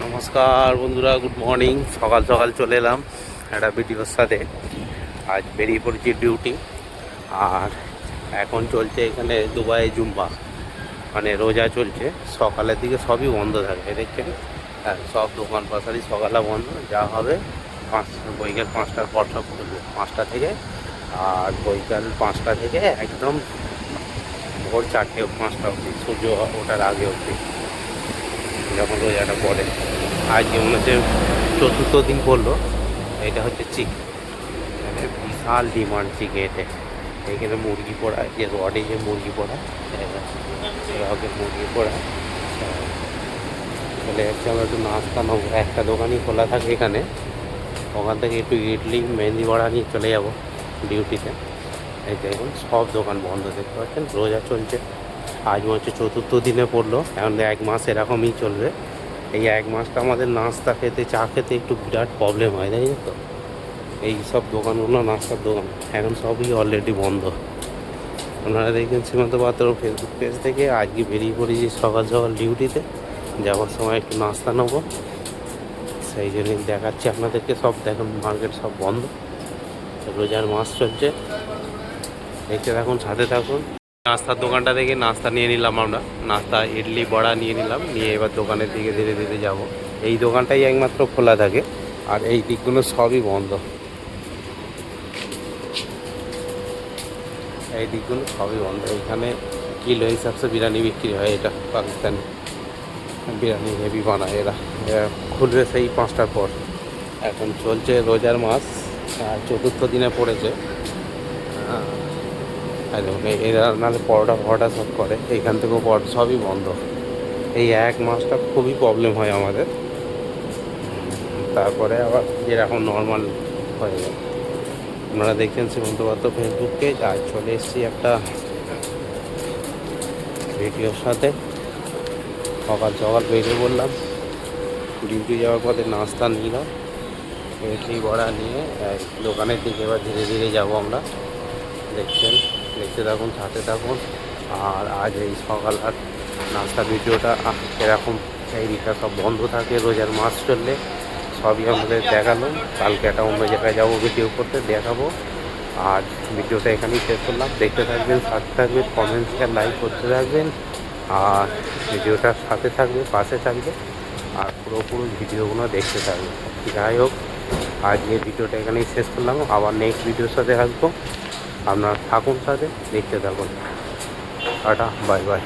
নমস্কার বন্ধুরা, good morning. সকাল সকাল চলে এলাম একটা ভিডিওর সাথে। আজ বেরিয়ে পড়েছি ডিউটি। আর এখন চলছে এখানে দুবাই জুম্বা, মানে রোজা চলছে। সকালের দিকে সবই বন্ধ থাকে, দেখছেন। হ্যাঁ, সব দোকান পাশারি সকালে বন্ধ। যা হবে বৈকাল 5টার পর সব খুলবে, 5টা থেকে। আর বৈকাল 5টা থেকে একদম ভোর 4টে 5টা অবধি, সূর্য ওঠার আগে অবধি, যখন রোজাটা পড়ে। আজকে মনে হচ্ছে 4র্থ দিন পড়লো। এটা হচ্ছে চিকেন, মানে বিশাল ডিমান্ড চিকেনে। এখানে মুরগি পোড়া, যে রডে যে মুরগি পোড়া, রডে মুরগি পোড়া চলে যাচ্ছে। আমরা একটু নাস্তা নেবো, একটা দোকানই খোলা থাকে এখানে। ওখান থেকে একটু ইডলি মেহেন্দি বড়া নিয়ে চলে যাব ডিউটিতে। এই দেখুন সব দোকান বন্ধ, দেখতে পাচ্ছেন। রোজা চলছে, আজ মনে হচ্ছে 4র্থ দিনে পড়লো। এখন 1 মাস এরকমই চলবে। এই 1 মাসটা আমাদের নাস্তা খেতে, চা খেতে একটু বিরাট প্রবলেম হয়, তাই তো। এই সব দোকানগুলো, নাস্তার দোকান এখন সবই অলরেডি বন্ধ। আপনারা দেখবেন সীমান্ত পাত্র ফেসবুক পেজ থেকে। আজকে বেরিয়ে পড়েছি সকাল সকাল ডিউটিতে, যাওয়ার সময় একটু নাস্তা নেবো, সেই জন্যই দেখাচ্ছি আপনাদেরকে। সব দেখুন মার্কেট সব বন্ধ, রোজার মাস চলছে। দেখতে থাকুন, সাথে থাকুন। নাস্তার দোকানটা থেকে নাস্তা নিয়ে নিলাম আমরা, নাস্তা ইডলি বড়া নিয়ে নিলাম, নিয়ে এবার দোকানের দিকে ধীরে ধীরে যাব। এই দোকানটাই একমাত্র খোলা থাকে, আর এই দিকগুলো সবই বন্ধ। এই দিকগুলো সবই বন্ধ। এইখানে কিলো হিসাবে বিরিয়ানি বিক্রি হয়, এটা পাকিস্তানি বিরিয়ানি হেভি বানায় এরা। খুলবে সেই 5টার পর। এখন চলছে রোজার মাস, আর 4র্থ দিনে পড়েছে। এরা নাহলে পরোটা ফরোটা সব করে, এইখান থেকেও পরোটা সবই বন্ধ। এই 1 মাসটা খুবই প্রবলেম হয় আমাদের। তারপরে আবার যেরকম নর্মাল হয়ে যায়। আপনারা দেখছেন সীমান্ত পাত্র ফেসবুক পেজ। আজ চলে এসেছি একটা ভিডিওর সাথে। সকাল সকাল বেরিয়ে বললাম, ডিউটি যাওয়ার পথে নাস্তা নিলাম, ইডলি বড়া নিয়ে দোকানের দিকে এবার ধীরে ধীরে যাব আমরা। দেখছেন, দেখতে থাকুন, সাথে থাকুন। আর আজ এই সকাল আর নাস্তা ভিডিওটা এরকম, এই দিকটা সব বন্ধ থাকে রোজার মাস চললে। সবই আমাদের দেখালাম। কালকে একটা অন্য জায়গায় যাবো ভিডিও করতে, দেখাবো। আর ভিডিওটা এখানেই শেষ করলাম। দেখতে থাকবেন, সাথে থাকবেন, কমেন্ট শেয়ার লাইক করতে থাকবেন। আর ভিডিওটার সাথে থাকবে, পাশে থাকবে, আর পুরো ভিডিওগুলো দেখতে থাকবে। যাই হোক, আজকে ভিডিওটা এখানেই শেষ করলাম। আবার নেক্সট ভিডিওর সাথে আসবো। আপনারা থাকুন সাথে, দেখতে থাকুন। Tata, bye bye.